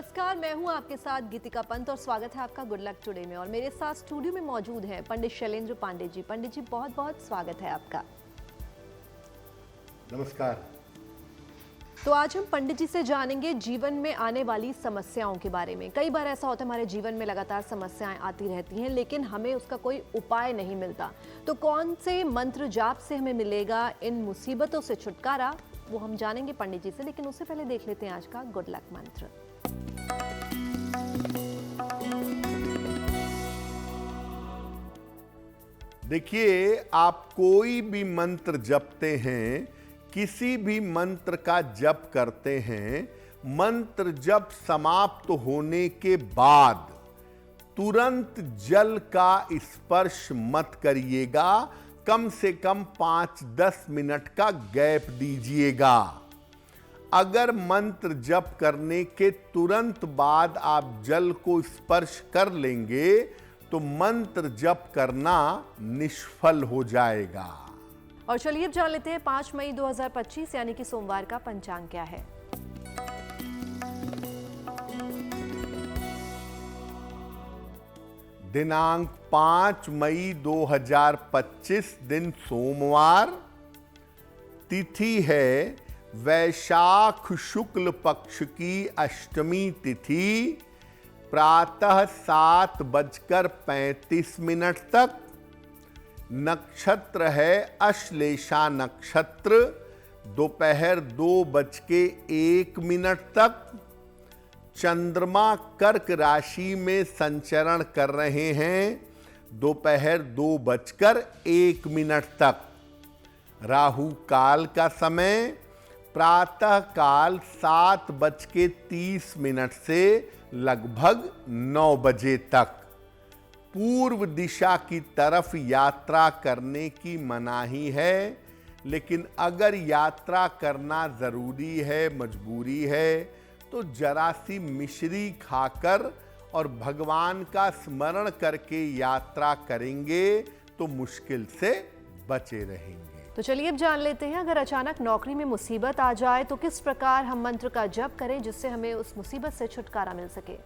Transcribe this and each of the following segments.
नमस्कार, मैं हूं आपके साथ गीतिका पंत और स्वागत है आपका गुड लक टुडे में। और मेरे साथ स्टूडियो में मौजूद हैं पंडित शैलेंद्र पांडे जी। पंडित जी, बहुत बहुत स्वागत है आपका। नमस्कार। तो आज हम पंडित जी से जानेंगे जीवन में आने वाली समस्याओं के बारे में। कई बार ऐसा होता है हमारे जीवन में लगातार समस्याएं आती रहती हैं, लेकिन हमें उसका कोई उपाय नहीं मिलता। तो कौन से मंत्र जाप से हमें मिलेगा इन मुसीबतों से छुटकारा, वो हम जानेंगे पंडित जी से। लेकिन उससे पहले देख लेते हैं आज का गुड लक मंत्र। देखिए, आप कोई भी मंत्र जपते हैं, किसी भी मंत्र का जप करते हैं, मंत्र जप समाप्त होने के बाद तुरंत जल का स्पर्श मत करिएगा। कम से कम 5-10 मिनट का गैप दीजिएगा। अगर मंत्र जप करने के तुरंत बाद आप जल को स्पर्श कर लेंगे तो मंत्र जप करना निष्फल हो जाएगा। और चलिए अब जान लेते हैं 5 मई 2025 यानी कि सोमवार का पंचांग क्या है। दिनांक 5 मई 2025 दिन सोमवार। तिथि है वैशाख शुक्ल पक्ष की अष्टमी तिथि। प्रातः 7:35 तक। नक्षत्र है अश्लेषा नक्षत्र। दोपहर 2:01 तक। चंद्रमा कर्क राशि में संचरण कर रहे हैं दोपहर 2:01 तक। राहु काल का समय प्रातः काल 7:30 से लगभग 9 बजे तक। पूर्व दिशा की तरफ यात्रा करने की मनाही है, लेकिन अगर यात्रा करना जरूरी है, मजबूरी है, तो जरा सी मिश्री खाकर और भगवान का स्मरण करके यात्रा करेंगे तो मुश्किल से बचे रहेंगे। तो चलिए अब जान लेते हैं अगर अचानक नौकरी में मुसीबत आ जाए तो किस प्रकार हम मंत्र का जप करें जिससे हमें उस मुसीबत से छुटकारा मिल सके।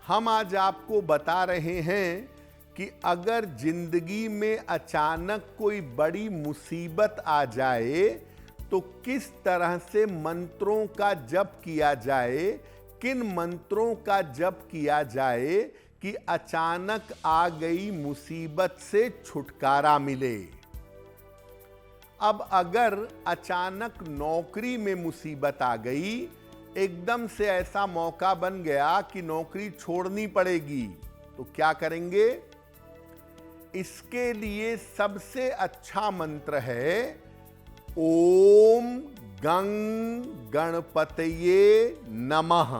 हम आज आपको बता रहे हैं कि अगर जिंदगी में अचानक कोई बड़ी मुसीबत आ जाए तो किस तरह से मंत्रों का जप किया जाए, किन मंत्रों का जप किया जाए कि अचानक आ गई मुसीबत से छुटकारा मिले। अब अगर अचानक नौकरी में मुसीबत आ गई, एकदम से ऐसा मौका बन गया कि नौकरी छोड़नी पड़ेगी, तो क्या करेंगे? इसके लिए सबसे अच्छा मंत्र है ओम गं गणपतये नमः।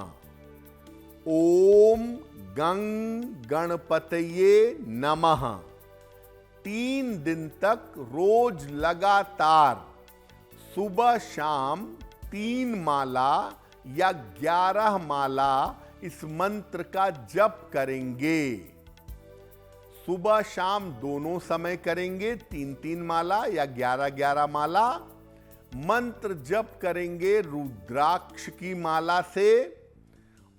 ओम गं गणपतये नमः 3 दिन तक रोज लगातार सुबह शाम 3 माला या 11 माला इस मंत्र का जप करेंगे। सुबह शाम दोनों समय करेंगे 3-3 माला या 11-11 माला। मंत्र जप करेंगे रुद्राक्ष की माला से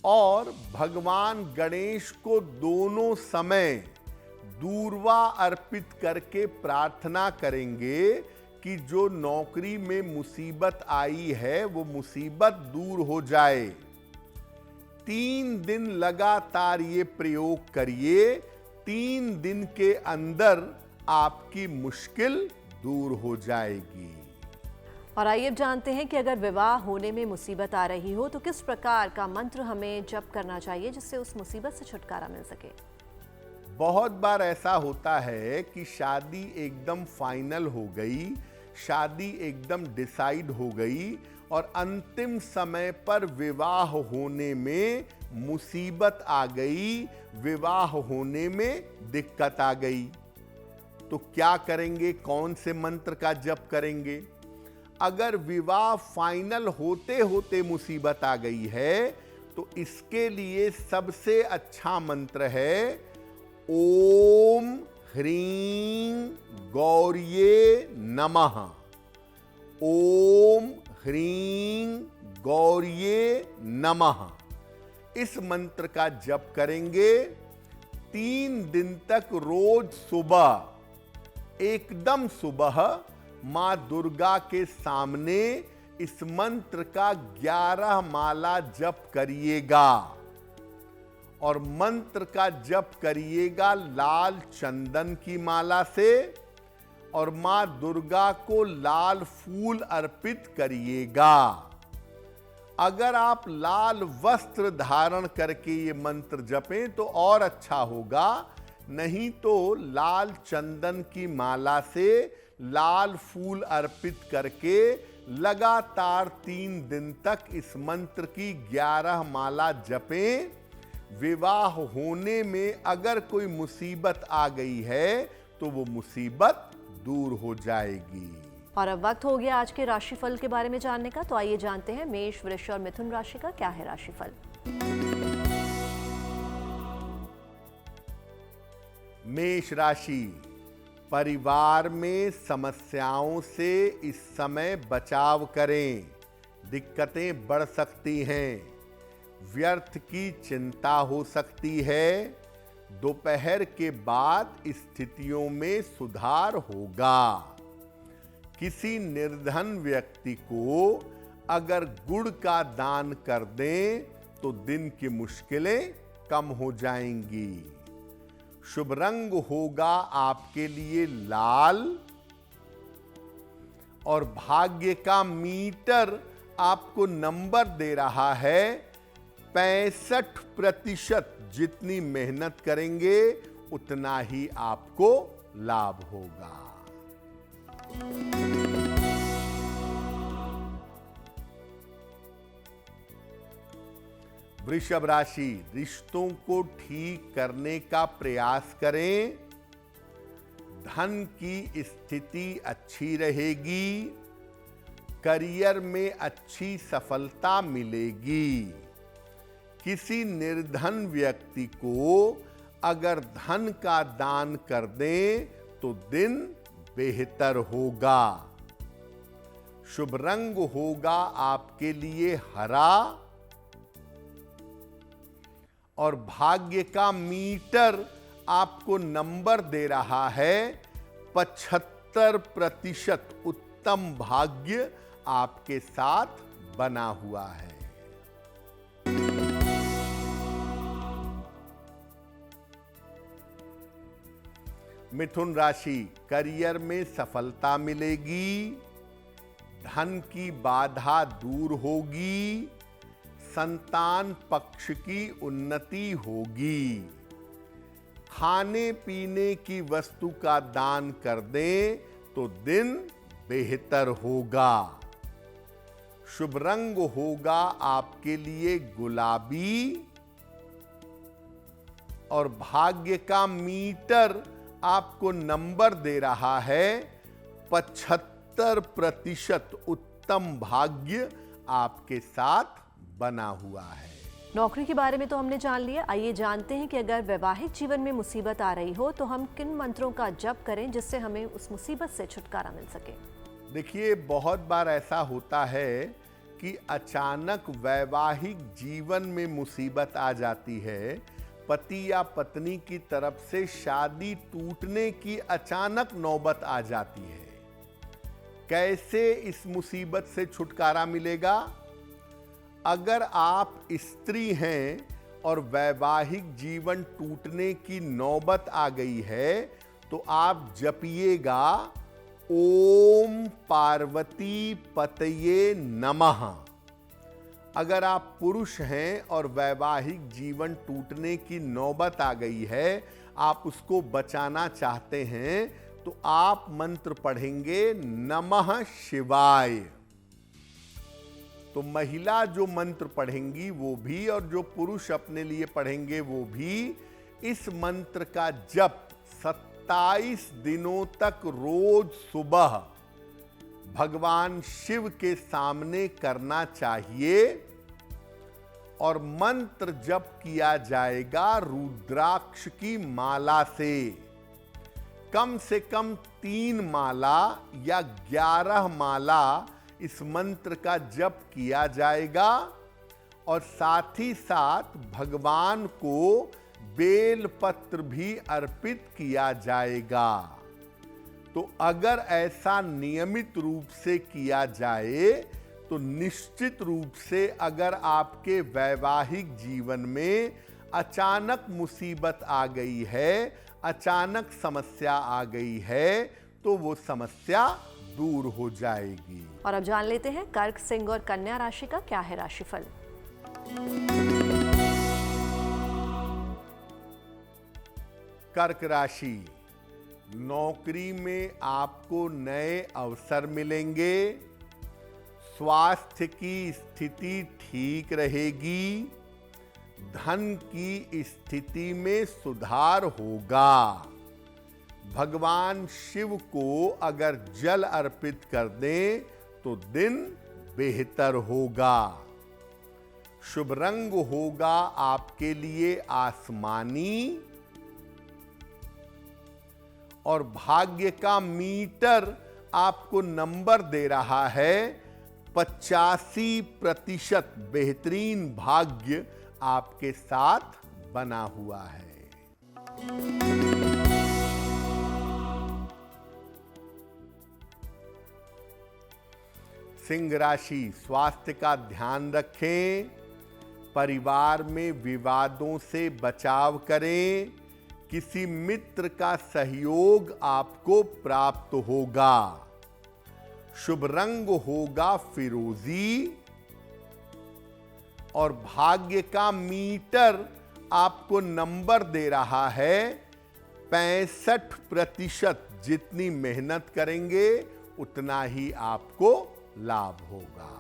और भगवान गणेश को दोनों समय दूर्वा अर्पित करके प्रार्थना करेंगे कि जो नौकरी में मुसीबत आई है वो मुसीबत दूर हो जाए। 3 दिन लगातार ये प्रयोग करिए। 3 दिन के अंदर आपकी मुश्किल दूर हो जाएगी। और आइए अब जानते हैं कि अगर विवाह होने में मुसीबत आ रही हो तो किस प्रकार का मंत्र हमें जप करना चाहिए जिससे उस मुसीबत से छुटकारा मिल सके। बहुत बार ऐसा होता है कि शादी एकदम फाइनल हो गई, शादी एकदम डिसाइड हो गई और अंतिम समय पर विवाह होने में मुसीबत आ गई, विवाह होने में दिक्कत आ गई। तो क्या करेंगे? कौन से मंत्र का जप करेंगे? अगर विवाह फाइनल होते होते मुसीबत आ गई है तो इसके लिए सबसे अच्छा मंत्र है ओम ह्रीं गौर्ये नमः। ओम ह्रीं गौर्ये नमः। इस मंत्र का जप करेंगे 3 दिन तक रोज सुबह, एकदम सुबह मां दुर्गा के सामने इस मंत्र का 11 माला जप करिएगा। और मंत्र का जप करिएगा लाल चंदन की माला से, और मां दुर्गा को लाल फूल अर्पित करिएगा। अगर आप लाल वस्त्र धारण करके ये मंत्र जपें तो और अच्छा होगा, नहीं तो लाल चंदन की माला से लाल फूल अर्पित करके लगातार 3 दिन तक इस मंत्र की 11 माला जपें। विवाह होने में अगर कोई मुसीबत आ गई है तो वो मुसीबत दूर हो जाएगी। और अब वक्त हो गया आज के राशिफल के बारे में जानने का, तो आइए जानते हैं मेष, वृष और मिथुन राशि का क्या है राशिफल। मेष राशि, परिवार में समस्याओं से इस समय बचाव करें, दिक्कतें बढ़ सकती हैं। व्यर्थ की चिंता हो सकती है। दोपहर के बाद स्थितियों में सुधार होगा। किसी निर्धन व्यक्ति को अगर गुड़ का दान कर दें तो दिन की मुश्किलें कम हो जाएंगी। शुभ रंग होगा आपके लिए लाल, और भाग्य का मीटर आपको नंबर दे रहा है 65%। जितनी मेहनत करेंगे उतना ही आपको लाभ होगा। वृषभ राशि, रिश्तों को ठीक करने का प्रयास करें। धन की स्थिति अच्छी रहेगी। करियर में अच्छी सफलता मिलेगी। किसी निर्धन व्यक्ति को अगर धन का दान कर दें तो दिन बेहतर होगा। शुभ रंग होगा आपके लिए हरा, और भाग्य का मीटर आपको नंबर दे रहा है 75%। उत्तम भाग्य आपके साथ बना हुआ है। मिथुन राशि, करियर में सफलता मिलेगी। धन की बाधा दूर होगी। संतान पक्ष की उन्नति होगी। खाने पीने की वस्तु का दान कर दें तो दिन बेहतर होगा। शुभ रंग होगा आपके लिए गुलाबी, और भाग्य का मीटर आपको नंबर दे रहा है 75%। उत्तम भाग्य आपके साथ बना हुआ है। नौकरी के बारे में तो हमने जान लिया, आइए जानते हैं कि अगर वैवाहिक जीवन में मुसीबत आ रही हो तो हम किन मंत्रों का जप करें जिससे हमें उस मुसीबत से छुटकारा मिल सके। देखिए, बहुत बार ऐसा होता है कि अचानक वैवाहिक जीवन में मुसीबत आ जाती है। पति या पत्नी की तरफ से शादी टूटने की अचानक नौबत आ जाती है। कैसे इस मुसीबत से छुटकारा मिलेगा? अगर आप स्त्री हैं और वैवाहिक जीवन टूटने की नौबत आ गई है तो आप जपिएगा ओम पार्वती पतये नमः। अगर आप पुरुष हैं और वैवाहिक जीवन टूटने की नौबत आ गई है, आप उसको बचाना चाहते हैं, तो आप मंत्र पढ़ेंगे नमः शिवाय। तो महिला जो मंत्र पढ़ेंगी वो भी, और जो पुरुष अपने लिए पढ़ेंगे वो भी, इस मंत्र का जप 27 दिनों तक रोज सुबह भगवान शिव के सामने करना चाहिए। और मंत्र जप किया जाएगा रुद्राक्ष की माला से। कम से कम 3 माला या 11 माला इस मंत्र का जप किया जाएगा। और साथ ही साथ भगवान को बेल पत्र भी अर्पित किया जाएगा। तो अगर ऐसा नियमित रूप से किया जाए तो निश्चित रूप से अगर आपके वैवाहिक जीवन में अचानक मुसीबत आ गई है, अचानक समस्या आ गई है, तो वो समस्या दूर हो जाएगी। और अब जान लेते हैं कर्क, सिंह और कन्या राशि का क्या है राशिफल। कर्क राशि, नौकरी में आपको नए अवसर मिलेंगे। स्वास्थ्य की स्थिति ठीक रहेगी। धन की स्थिति में सुधार होगा। भगवान शिव को अगर जल अर्पित कर दें तो दिन बेहतर होगा। शुभ रंग होगा आपके लिए आसमानी और भाग्य का मीटर आपको नंबर दे रहा है 85% बेहतरीन भाग्य आपके साथ बना हुआ है। सिंह राशि, स्वास्थ्य का ध्यान रखें। परिवार में विवादों से बचाव करें। किसी मित्र का सहयोग आपको प्राप्त होगा। शुभ रंग होगा फिरोजी और भाग्य का मीटर आपको नंबर दे रहा है 65%। जितनी मेहनत करेंगे उतना ही आपको लाभ होगा।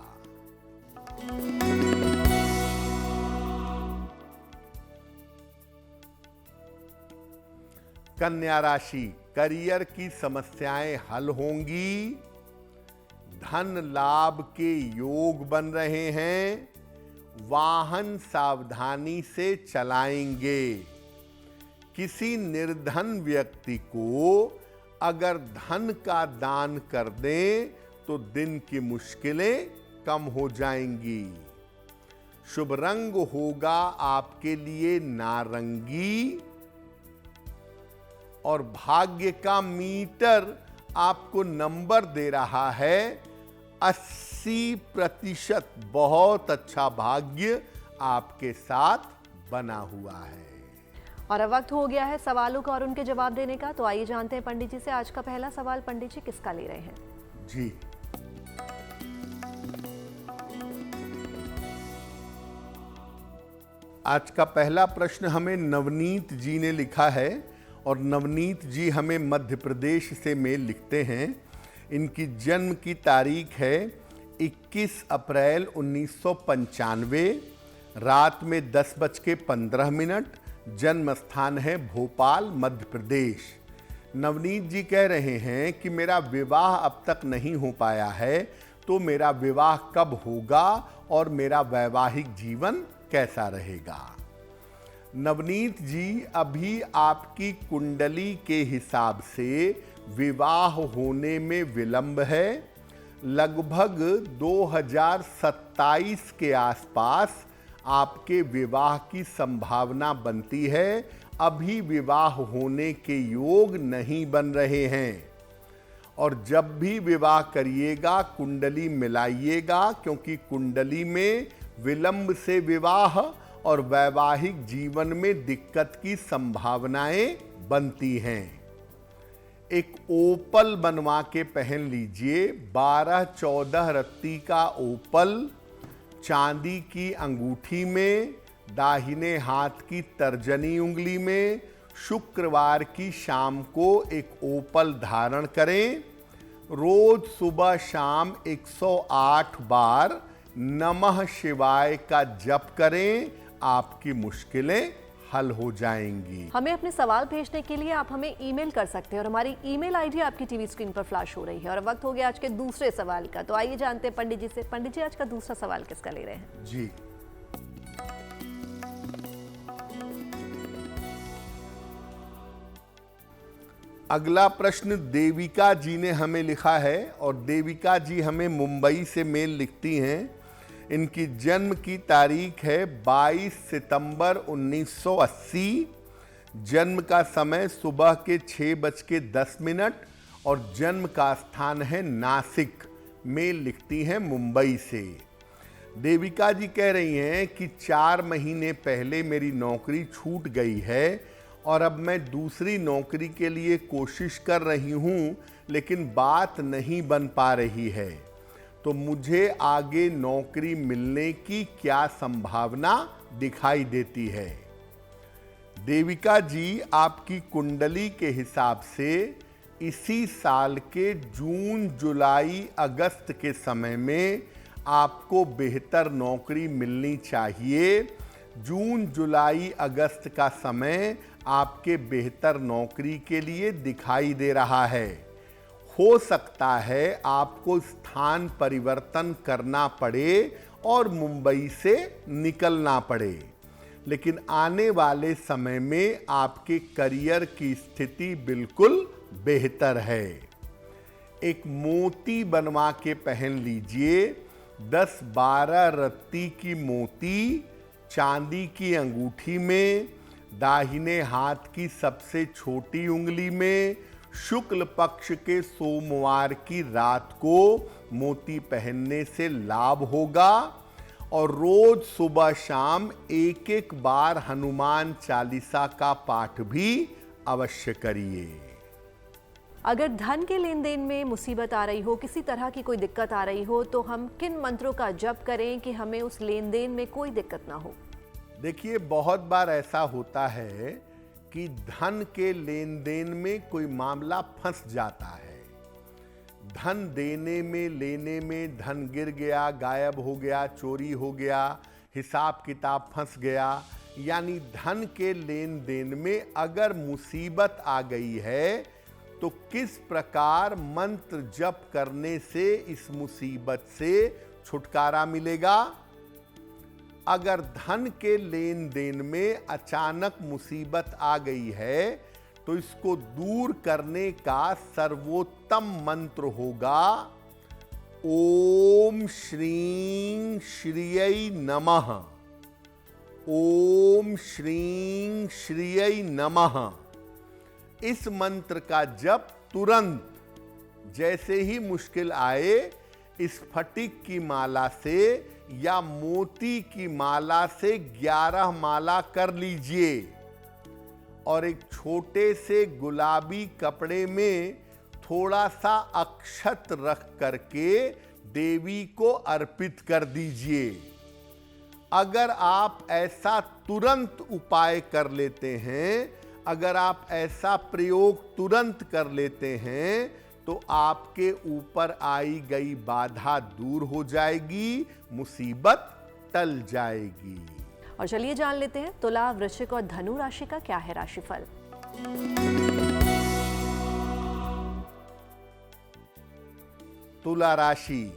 कन्या राशि, करियर की समस्याएं हल होंगी। धन लाभ के योग बन रहे हैं। वाहन सावधानी से चलाएंगे। किसी निर्धन व्यक्ति को अगर धन का दान कर दें तो दिन की मुश्किलें कम हो जाएंगी। शुभ रंग होगा आपके लिए नारंगी और भाग्य का मीटर आपको नंबर दे रहा है 80%। बहुत अच्छा भाग्य आपके साथ बना हुआ है। और अब वक्त हो गया है सवालों का और उनके जवाब देने का। तो आइए जानते हैं पंडित जी से आज का पहला सवाल। पंडित जी किसका ले रहे हैं? जी, आज का पहला प्रश्न हमें नवनीत जी ने लिखा है और नवनीत जी हमें मध्य प्रदेश से मेल लिखते हैं। इनकी जन्म की तारीख है 21 अप्रैल 1995, रात में 10:15। जन्म स्थान है भोपाल, मध्य प्रदेश। नवनीत जी कह रहे हैं कि मेरा विवाह अब तक नहीं हो पाया है, तो मेरा विवाह कब होगा और मेरा वैवाहिक जीवन कैसा रहेगा। नवनीत जी, अभी आपकी कुंडली के हिसाब से विवाह होने में विलंब है। लगभग 2027 के आसपास आपके विवाह की संभावना बनती है। अभी विवाह होने के योग नहीं बन रहे हैं और जब भी विवाह करिएगा कुंडली मिलाइएगा, क्योंकि कुंडली में विलंब से विवाह और वैवाहिक जीवन में दिक्कत की संभावनाएं बनती हैं। एक ओपल बनवा के पहन लीजिए। 12-14 रत्ती का ओपल चांदी की अंगूठी में, दाहिने हाथ की तर्जनी उंगली में। शुक्रवार की शाम को एक ओपल धारण करें। रोज सुबह शाम 108 बार नमः शिवाय का जप करें। आपकी मुश्किलें हल हो जाएंगी। हमें अपने सवाल भेजने के लिए आप हमें ईमेल कर सकते हैं और हमारी ईमेल आईडी आपकी टीवी स्क्रीन पर फ्लैश हो रही है। और वक्त हो गया आज के दूसरे सवाल का। तो आइए जानते हैं पंडित जी से। पंडित जी, आज का दूसरा सवाल किसका ले रहे हैं? जी, अगला प्रश्न देविका जी ने हमें लिखा है और देविका जी हमें मुंबई से मेल लिखती हैं। इनकी जन्म की तारीख है 22 सितंबर 1980। जन्म का समय सुबह के 6:10 और जन्म का स्थान है नासिक। मेल लिखती हैं मुंबई से। देविका जी कह रही हैं कि 4 महीने पहले मेरी नौकरी छूट गई है और अब मैं दूसरी नौकरी के लिए कोशिश कर रही हूं, लेकिन बात नहीं बन पा रही है। तो मुझे आगे नौकरी मिलने की क्या संभावना दिखाई देती है? देविका जी, आपकी कुंडली के हिसाब से इसी साल के जून, जुलाई, अगस्त के समय में आपको बेहतर नौकरी मिलनी चाहिए। जून, जुलाई, अगस्त का समय आपके बेहतर नौकरी के लिए दिखाई दे रहा है। हो सकता है आपको स्थान परिवर्तन करना पड़े और मुंबई से निकलना पड़े, लेकिन आने वाले समय में आपके करियर की स्थिति बिल्कुल बेहतर है। एक मोती बनवा के पहन लीजिए। 10-12 रत्ती की मोती चांदी की अंगूठी में, दाहिने हाथ की सबसे छोटी उंगली में, शुक्ल पक्ष के सोमवार की रात को मोती पहनने से लाभ होगा। और रोज सुबह शाम 1-1 बार हनुमान चालीसा का पाठ भी अवश्य करिए। अगर धन के लेन देन में मुसीबत आ रही हो, किसी तरह की कोई दिक्कत आ रही हो, तो हम किन मंत्रों का जप करें कि हमें उस लेन देन में कोई दिक्कत ना हो? देखिए, बहुत बार ऐसा होता है कि धन के लेन देन में कोई मामला फंस जाता है। धन देने में, लेने में धन गिर गया, गायब हो गया, चोरी हो गया, हिसाब किताब फंस गया। यानी धन के लेन देन में अगर मुसीबत आ गई है तो किस प्रकार मंत्र जप करने से इस मुसीबत से छुटकारा मिलेगा? अगर धन के लेन देन में अचानक मुसीबत आ गई है तो इसको दूर करने का सर्वोत्तम मंत्र होगा ओम श्रीं श्रियै नमः। ओम श्रीं श्रियै नमः। इस मंत्र का जप तुरंत जैसे ही मुश्किल आए इस फटिक की माला से या मोती की माला से 11 माला कर लीजिए और एक छोटे से गुलाबी कपड़े में थोड़ा सा अक्षत रख करके देवी को अर्पित कर दीजिए। अगर आप ऐसा तुरंत उपाय कर लेते हैं, अगर आप ऐसा प्रयोग तुरंत कर लेते हैं तो आपके ऊपर आई गई बाधा दूर हो जाएगी, मुसीबत टल जाएगी। और चलिए जान लेते हैं तुला, वृश्चिक और धनु राशि का क्या है राशिफल। तुला राशि,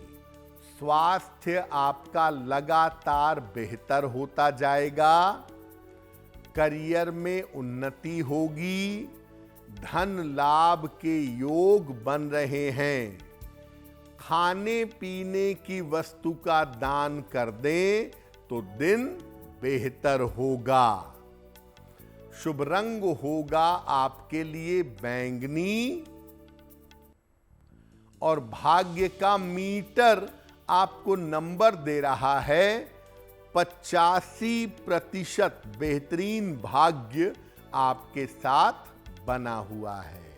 स्वास्थ्य आपका लगातार बेहतर होता जाएगा। करियर में उन्नति होगी। धन लाभ के योग बन रहे हैं। खाने पीने की वस्तु का दान कर दें तो दिन बेहतर होगा। शुभ रंग होगा आपके लिए बैंगनी और भाग्य का मीटर आपको नंबर दे रहा है 85%। बेहतरीन भाग्य आपके साथ बना हुआ है।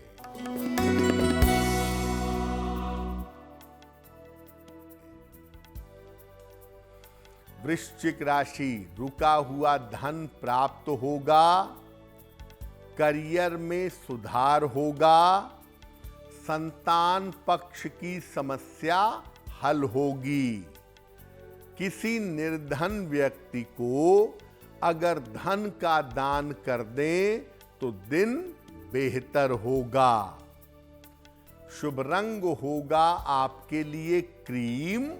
वृश्चिक राशि, रुका हुआ धन प्राप्त होगा। करियर में सुधार होगा। संतान पक्ष की समस्या हल होगी। किसी निर्धन व्यक्ति को अगर धन का दान कर दें तो दिन बेहतर होगा। शुभ रंग होगा आपके लिए क्रीम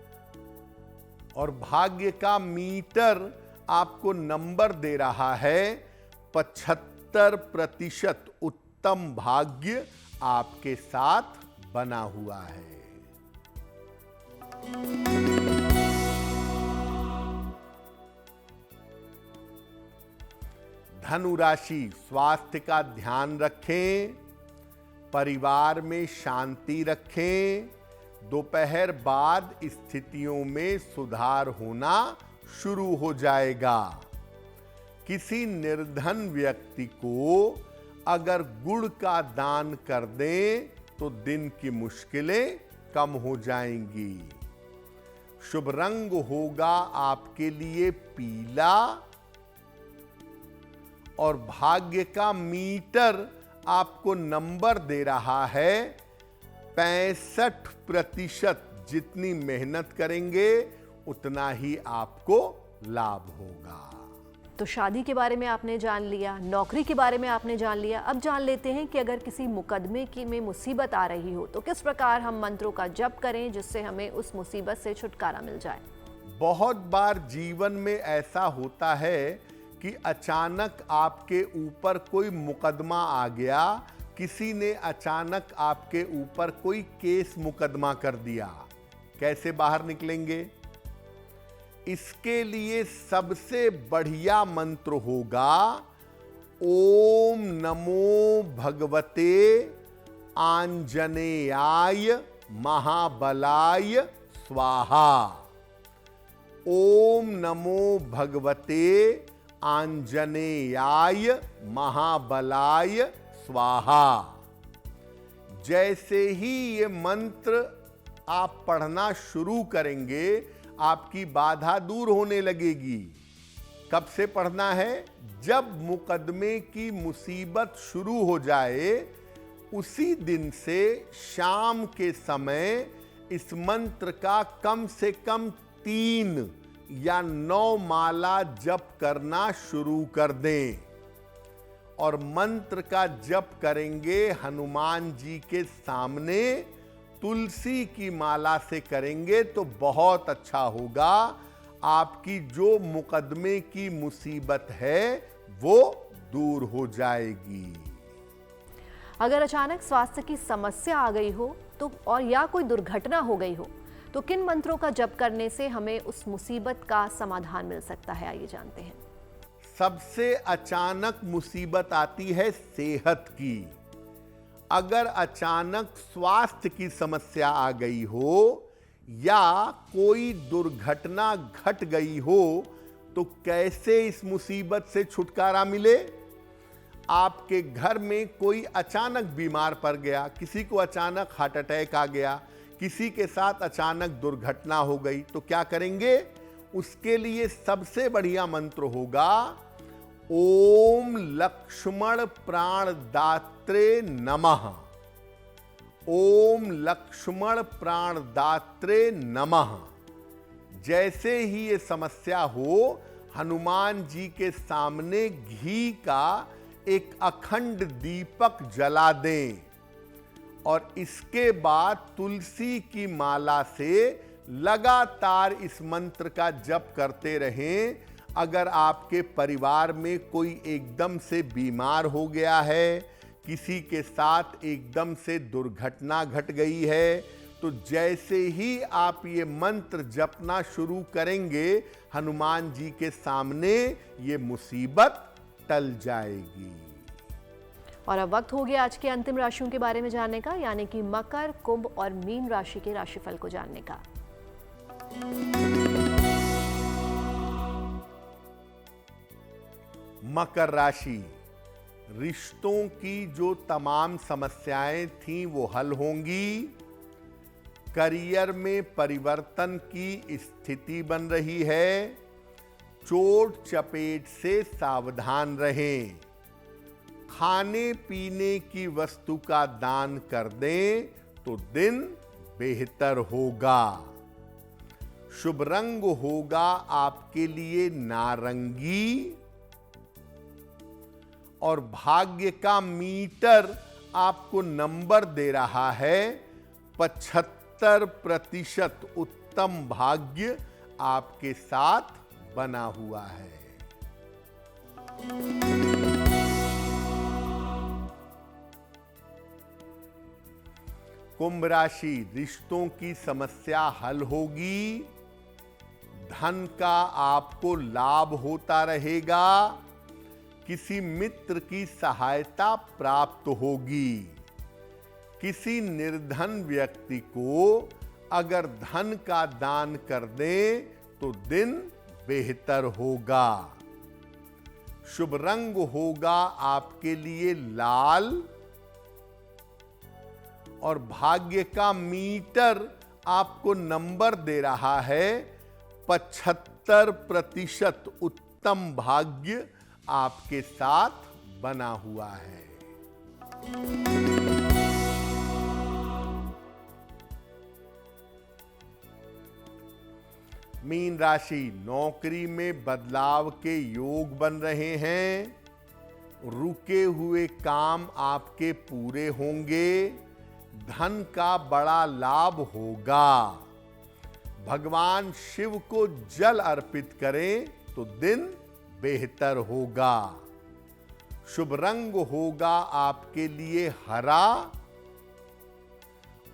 और भाग्य का मीटर आपको नंबर दे रहा है 75%। उत्तम भाग्य आपके साथ बना हुआ है। धनु राशि, स्वास्थ्य का ध्यान रखें, परिवार में शांति रखें। दोपहर बाद स्थितियों में सुधार होना शुरू हो जाएगा। किसी निर्धन व्यक्ति को अगर गुड़ का दान कर दें तो दिन की मुश्किलें कम हो जाएंगी। शुभ रंग होगा आपके लिए पीला और भाग्य का मीटर आपको नंबर दे रहा है 65%। जितनी मेहनत करेंगे उतना ही आपको लाभ होगा। तो शादी के बारे में आपने जान लिया, नौकरी के बारे में आपने जान लिया। अब जान लेते हैं कि अगर किसी मुकदमे की में मुसीबत आ रही हो तो किस प्रकार हम मंत्रों का जप करें जिससे हमें उस मुसीबत से छुटकारा मिल जाए। बहुत बार जीवन में ऐसा होता है कि अचानक आपके ऊपर कोई मुकदमा आ गया, किसी ने अचानक आपके ऊपर कोई केस मुकदमा कर दिया। कैसे बाहर निकलेंगे? इसके लिए सबसे बढ़िया मंत्र होगा ओम नमो भगवते आंजनेयाय महाबलाय स्वाहा। ओम नमो भगवते आंजनेयाय महाबलाय स्वाहा। जैसे ही ये मंत्र आप पढ़ना शुरू करेंगे आपकी बाधा दूर होने लगेगी। कब से पढ़ना है? जब मुकदमे की मुसीबत शुरू हो जाए उसी दिन से शाम के समय इस मंत्र का कम से कम 3 या 9 माला जप करना शुरू कर दें। और मंत्र का जप करेंगे हनुमान जी के सामने तुलसी की माला से करेंगे तो बहुत अच्छा होगा। आपकी जो मुकदमे की मुसीबत है वो दूर हो जाएगी। अगर अचानक स्वास्थ्य की समस्या आ गई हो तो और या कोई दुर्घटना हो गई हो तो किन मंत्रों का जप करने से हमें उस मुसीबत का समाधान मिल सकता है, आइए जानते हैं। सबसे अचानक मुसीबत आती है सेहत की। अगर अचानक स्वास्थ्य की समस्या आ गई हो या कोई दुर्घटना घट गई हो तो कैसे इस मुसीबत से छुटकारा मिले? आपके घर में कोई अचानक बीमार पड़ गया, किसी को अचानक हार्ट अटैक आ गया, किसी के साथ अचानक दुर्घटना हो गई तो क्या करेंगे? उसके लिए सबसे बढ़िया मंत्र होगा ओम लक्ष्मण प्राणदात्रे नमः। ओम लक्ष्मण प्राणदात्रे नमः। जैसे ही ये समस्या हो हनुमान जी के सामने घी का एक अखंड दीपक जला दें और इसके बाद तुलसी की माला से लगातार इस मंत्र का जप करते रहें। अगर आपके परिवार में कोई एकदम से बीमार हो गया है, किसी के साथ एकदम से दुर्घटना घट गई है, तो जैसे ही आप ये मंत्र जपना शुरू करेंगे हनुमान जी के सामने ये मुसीबत टल जाएगी। और अब वक्त हो गया आज के अंतिम राशियों के बारे में जानने का, यानी कि मकर, कुंभ और मीन राशि के राशिफल को जानने का। मकर राशि, रिश्तों की जो तमाम समस्याएं थीं वो हल होंगी। करियर में परिवर्तन की स्थिति बन रही है। चोट चपेट से सावधान रहें। खाने पीने की वस्तु का दान कर दें तो दिन बेहतर होगा। शुभ रंग होगा आपके लिए नारंगी और भाग्य का मीटर आपको नंबर दे रहा है 75%। उत्तम भाग्य आपके साथ बना हुआ है। कुंभ राशि, रिश्तों की समस्या हल होगी। धन का आपको लाभ होता रहेगा। किसी मित्र की सहायता प्राप्त होगी। किसी निर्धन व्यक्ति को अगर धन का दान कर दें तो दिन बेहतर होगा। शुभ रंग होगा आपके लिए लाल और भाग्य का मीटर आपको नंबर दे रहा है 75%। उत्तम भाग्य आपके साथ बना हुआ है। मीन राशि, नौकरी में बदलाव के योग बन रहे हैं। रुके हुए काम आपके पूरे होंगे। धन का बड़ा लाभ होगा। भगवान शिव को जल अर्पित करें तो दिन बेहतर होगा। शुभ रंग होगा आपके लिए हरा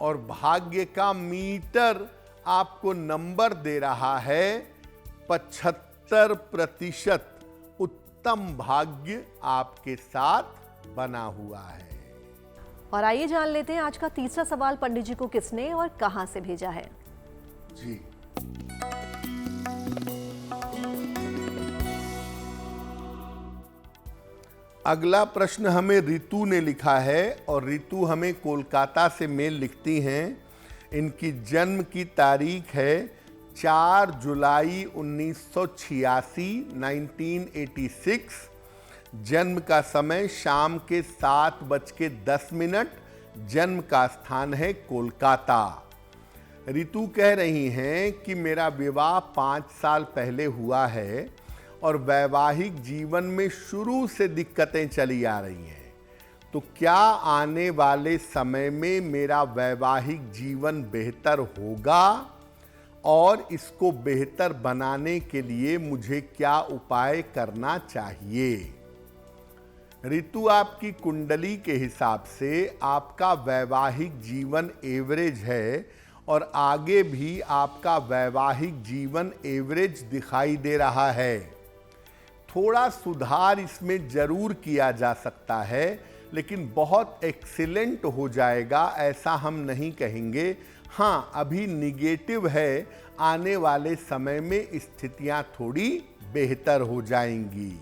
और भाग्य का मीटर आपको नंबर दे रहा है 75%। उत्तम भाग्य आपके साथ बना हुआ है। और आइए जान लेते हैं आज का तीसरा सवाल पंडित जी को किसने और कहां से भेजा है। जी, अगला प्रश्न हमें रितु ने लिखा है और रितु हमें कोलकाता से मेल लिखती हैं। इनकी जन्म की तारीख है 4 जुलाई 1986, 1986। जन्म का समय शाम के 7:10। जन्म का स्थान है कोलकाता। रितु कह रही हैं कि मेरा विवाह 5 साल पहले हुआ है और वैवाहिक जीवन में शुरू से दिक्कतें चली आ रही हैं। तो क्या आने वाले समय में मेरा वैवाहिक जीवन बेहतर होगा और इसको बेहतर बनाने के लिए मुझे क्या उपाय करना चाहिए? ऋतु, आपकी कुंडली के हिसाब से आपका वैवाहिक जीवन एवरेज है और आगे भी आपका वैवाहिक जीवन एवरेज दिखाई दे रहा है। थोड़ा सुधार इसमें जरूर किया जा सकता है, लेकिन बहुत एक्सीलेंट हो जाएगा ऐसा हम नहीं कहेंगे। हाँ, अभी निगेटिव है। आने वाले समय में स्थितियां थोड़ी बेहतर हो जाएंगी।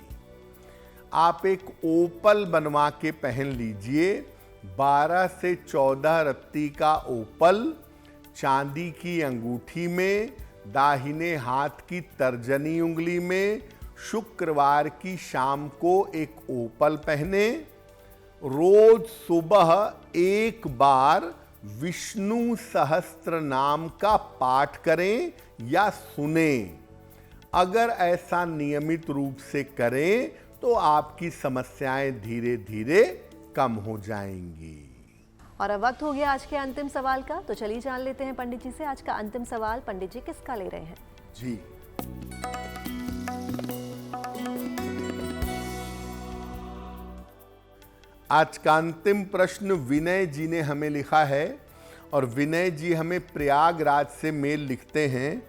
आप एक ओपल बनवा के पहन लीजिए। 12 से 14 रत्ती का ओपल चांदी की अंगूठी में, दाहिने हाथ की तर्जनी उंगली में। शुक्रवार की शाम को एक ओपल पहने। रोज सुबह एक बार विष्णु सहस्त्र नाम का पाठ करें या सुने। अगर ऐसा नियमित रूप से करें तो आपकी समस्याएं धीरे धीरे कम हो जाएंगी। और अब वक्त हो गया आज के अंतिम सवाल का, तो चलिए जान लेते हैं पंडित जी से आज का अंतिम सवाल पंडित जी किसका ले रहे हैं। जी, आज का अंतिम प्रश्न विनय जी ने हमें लिखा है और विनय जी हमें प्रयागराज से मेल लिखते हैं।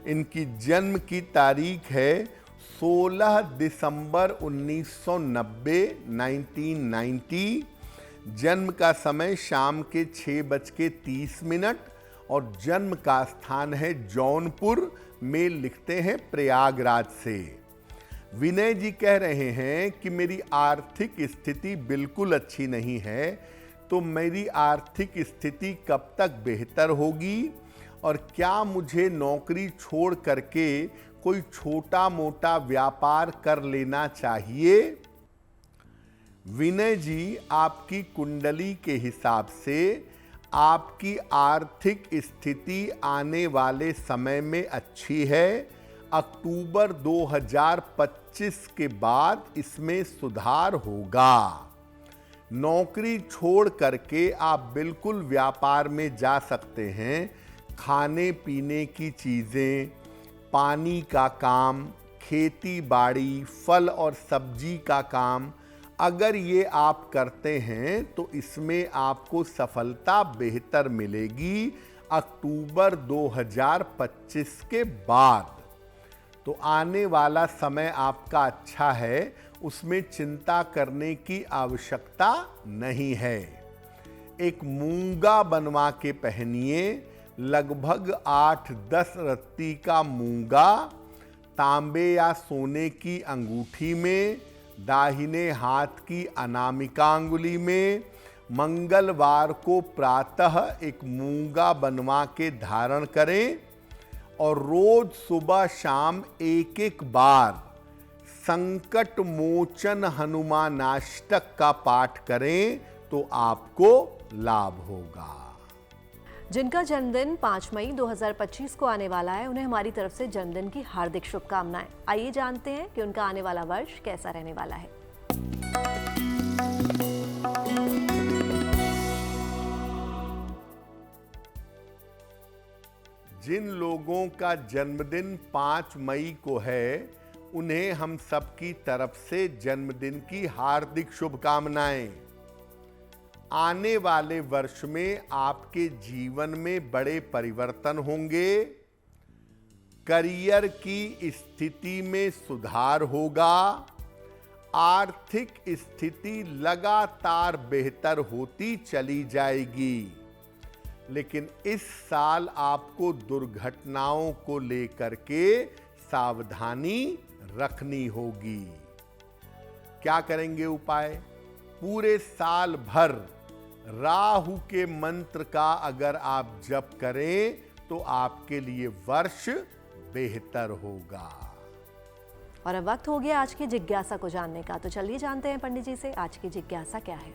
इनकी जन्म की तारीख है 16 दिसंबर 1990, 1990। जन्म का समय शाम के 6:30 और जन्म का स्थान है जौनपुर। मेल लिखते हैं प्रयागराज से। विनय जी कह रहे हैं कि मेरी आर्थिक स्थिति बिल्कुल अच्छी नहीं है, तो मेरी आर्थिक स्थिति कब तक बेहतर होगी और क्या मुझे नौकरी छोड़ करके कोई छोटा मोटा व्यापार कर लेना चाहिए? विनय जी, आपकी कुंडली के हिसाब से आपकी आर्थिक स्थिति आने वाले समय में अच्छी है। अक्टूबर 2025 के बाद इसमें सुधार होगा। नौकरी छोड़ करके आप बिल्कुल व्यापार में जा सकते हैं। खाने पीने की चीज़ें, पानी का काम, खेती बाड़ी, फल और सब्जी का काम, अगर ये आप करते हैं तो इसमें आपको सफलता बेहतर मिलेगी अक्टूबर 2025 के बाद। तो आने वाला समय आपका अच्छा है। उसमें चिंता करने की आवश्यकता नहीं है। एक मूंगा बनवा के पहनिए, लगभग 8-10 रत्ती का मूंगा तांबे या सोने की अंगूठी में, दाहिने हाथ की अनामिका अंगुली में। मंगलवार को प्रातः एक मूंगा बनवा के धारण करें और रोज सुबह शाम एक एक बार संकट मोचन हनुमानाष्टक का पाठ करें तो आपको लाभ होगा। जिनका जन्मदिन 5 मई 2025 को आने वाला है, उन्हें हमारी तरफ से जन्मदिन की हार्दिक शुभकामनाएं। आइए जानते हैं कि उनका आने वाला वर्ष कैसा रहने वाला है। जिन लोगों का जन्मदिन 5 मई को है, उन्हें हम सबकी तरफ से जन्मदिन की हार्दिक शुभकामनाएं। आने वाले वर्ष में आपके जीवन में बड़े परिवर्तन होंगे, करियर की स्थिति में सुधार होगा, आर्थिक स्थिति लगातार बेहतर होती चली जाएगी। लेकिन इस साल आपको दुर्घटनाओं को लेकर के सावधानी रखनी होगी। क्या करेंगे उपाय? पूरे साल भर राहु के मंत्र का अगर आप जप करें तो आपके लिए वर्ष बेहतर होगा। और अब वक्त हो गया आज की जिज्ञासा को जानने का, तो चलिए जानते हैं पंडित जी से आज की जिज्ञासा क्या है।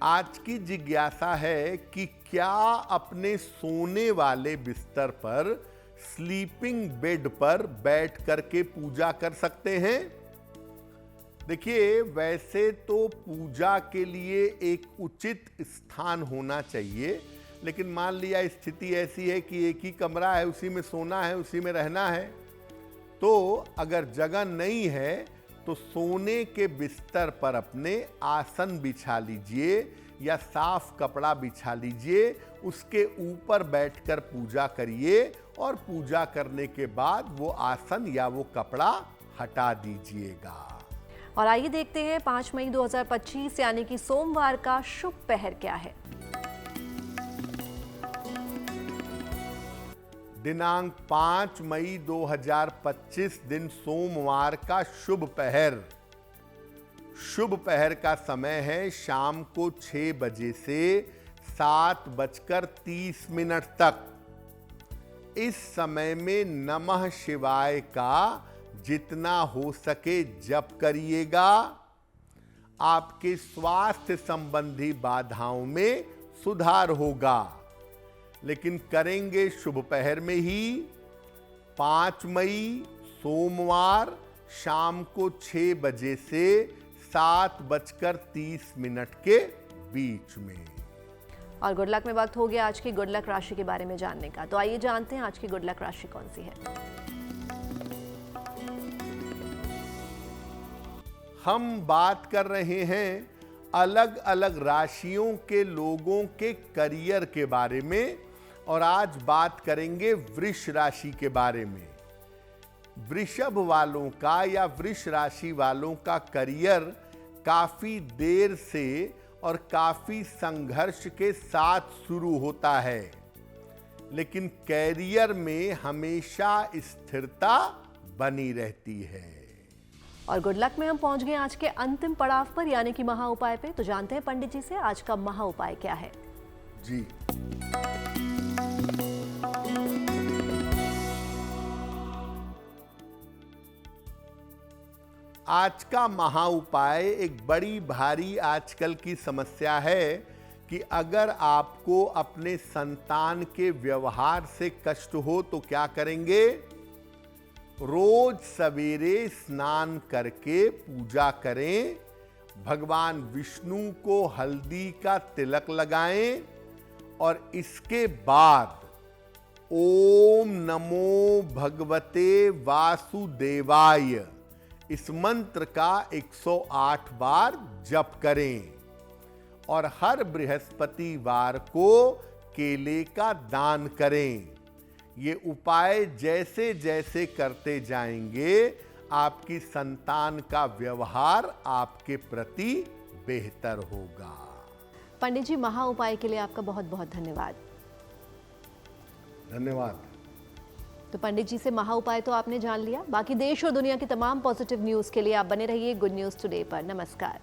आज की जिज्ञासा है कि क्या अपने सोने वाले बिस्तर पर, स्लीपिंग बेड पर बैठ करके पूजा कर सकते हैं? देखिए, वैसे तो पूजा के लिए एक उचित स्थान होना चाहिए, लेकिन मान लिया स्थिति ऐसी है कि एक ही कमरा है, उसी में सोना है, उसी में रहना है, तो अगर जगह नहीं है तो सोने के बिस्तर पर अपने आसन बिछा लीजिए या साफ कपड़ा बिछा लीजिए, उसके ऊपर बैठकर पूजा करिए और पूजा करने के बाद वो आसन या वो कपड़ा हटा दीजिएगा। और आइए देखते हैं 5 मई 2025 यानी कि सोमवार का शुभ पहर क्या है। दिनांक 5 मई 2025 दिन सोमवार का शुभ पहर। शुभ पहर का समय है शाम को 6 बजे से 7:30 तक। इस समय में नमः शिवाय का जितना हो सके जप करिएगा। आपके स्वास्थ्य संबंधी बाधाओं में सुधार होगा, लेकिन करेंगे शुभ पहर में ही। 5 मई सोमवार शाम को 6 बजे से 7:30 के बीच में। और गुड लक में वक्त हो गया आज की गुड लक राशि के बारे में जानने का, तो आइए जानते हैं आज की गुड लक राशि कौन सी है। हम बात कर रहे हैं अलग अलग राशियों के लोगों के करियर के बारे में, और आज बात करेंगे वृष राशि के बारे में। वृषभ वालों का या वृष राशि वालों का करियर काफी देर से और काफी संघर्ष के साथ शुरू होता है, लेकिन कैरियर में हमेशा स्थिरता बनी रहती है। और गुड लक में हम पहुंच गए आज के अंतिम पड़ाव पर यानी कि महा उपाय पे, तो जानते हैं पंडित जी से आज का महा उपाय क्या है। जी, आज का महा उपाय एक बड़ी भारी आजकल की समस्या है कि अगर आपको अपने संतान के व्यवहार से कष्ट हो तो क्या करेंगे? रोज सवेरे स्नान करके पूजा करें, भगवान विष्णु को हल्दी का तिलक लगाएं और इसके बाद ओम नमो भगवते वासुदेवाय इस मंत्र का 108 बार जप करें और हर बृहस्पतिवार को केले का दान करें। ये उपाय जैसे जैसे करते जाएंगे आपकी संतान का व्यवहार आपके प्रति बेहतर होगा। पंडित जी, महा उपाय के लिए आपका बहुत बहुत धन्यवाद। धन्यवाद। तो पंडित जी से महा उपाय तो आपने जान लिया। बाकी देश और दुनिया की तमाम पॉजिटिव न्यूज़ के लिए आप बने रहिए गुड न्यूज़ टुडे पर। नमस्कार।